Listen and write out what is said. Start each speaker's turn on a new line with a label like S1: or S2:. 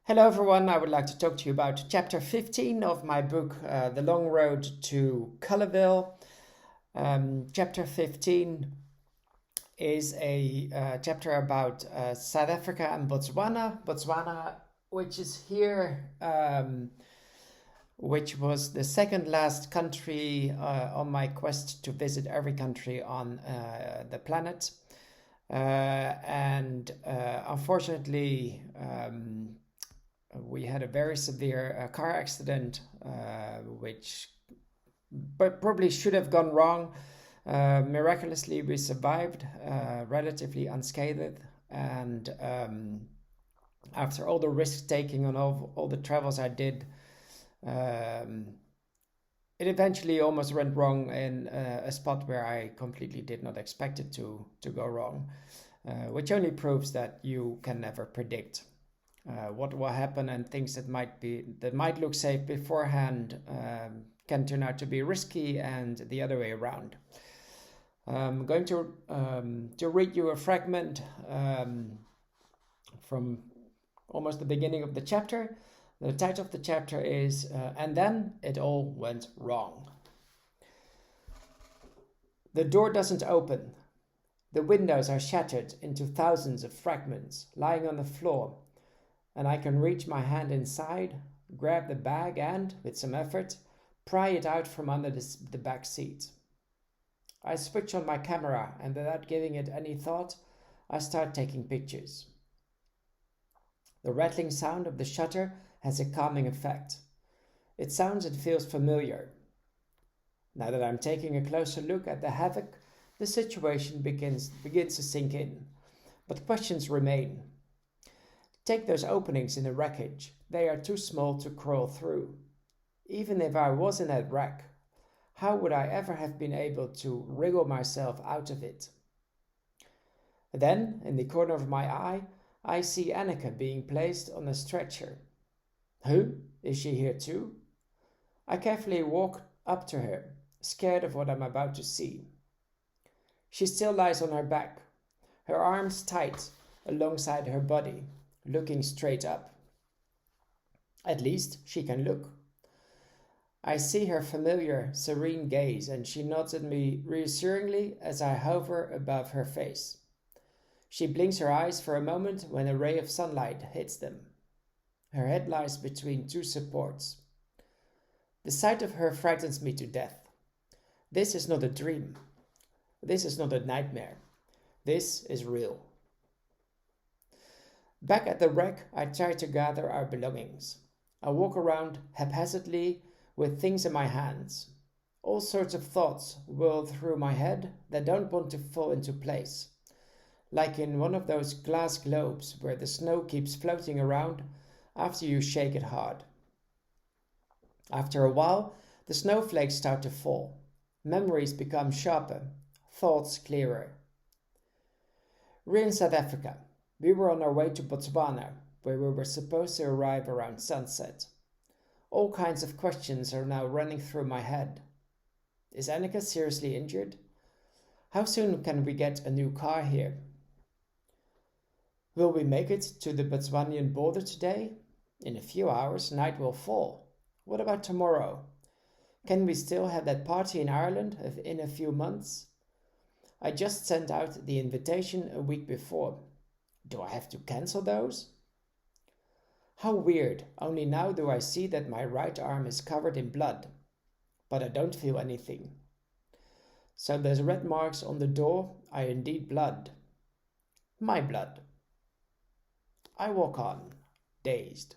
S1: Hello everyone, I would like to talk to you about chapter 15 of my book, The Long Road to Cullerville. Chapter 15 is a chapter about South Africa and Botswana. Botswana, which is here, which was the second last country on my quest to visit every country on the planet. Unfortunately, we had a very severe car accident, which probably should have gone wrong. Miraculously, we survived, relatively unscathed, and after all the risk taking on all the travels I did, it eventually almost went wrong in a spot where I completely did not expect it to go wrong, which only proves that you can never predict what will happen, and things that might look safe beforehand can turn out to be risky, and the other way around. I'm going to read you a fragment from almost the beginning of the chapter. The title of the chapter is "And Then It All Went Wrong." The door doesn't open. The windows are shattered into thousands of fragments lying on the floor, and I can reach my hand inside, grab the bag and, with some effort, pry it out from under the back seat. I switch on my camera, and without giving it any thought, I start taking pictures. The rattling sound of the shutter has a calming effect. It sounds and feels familiar. Now that I'm taking a closer look at the havoc, the situation begins to sink in, but questions remain. Take those openings in the wreckage. They are too small to crawl through. Even if I was in that wreck, how would I ever have been able to wriggle myself out of it? Then, in the corner of my eye, I see Annika being placed on a stretcher. Huh? Is she here too? I carefully walk up to her, scared of what I'm about to see. She still lies on her back, her arms tight alongside her body, looking straight up. At least she can look. I see her familiar, serene gaze, and she nods at me reassuringly as I hover above her face. She blinks her eyes for a moment when a ray of sunlight hits them. Her head lies between two supports. The sight of her frightens me to death. This is not a dream. This is not a nightmare. This is real. Back at the wreck, I try to gather our belongings. I walk around haphazardly with things in my hands. All sorts of thoughts whirl through my head that don't want to fall into place, like in one of those glass globes where the snow keeps floating around after you shake it hard. After a while, the snowflakes start to fall. Memories become sharper, thoughts clearer. We're in South Africa. We were on our way to Botswana, where we were supposed to arrive around sunset. All kinds of questions are now running through my head. Is Annika seriously injured? How soon can we get a new car here? Will we make it to the Botswanian border today? In a few hours, night will fall. What about tomorrow? Can we still have that party in Ireland in a few months? I just sent out the invitation a week before. Do I have to cancel those? How weird, only now do I see that my right arm is covered in blood, but I don't feel anything. So those red marks on the door are indeed blood. My blood. I walk on, dazed.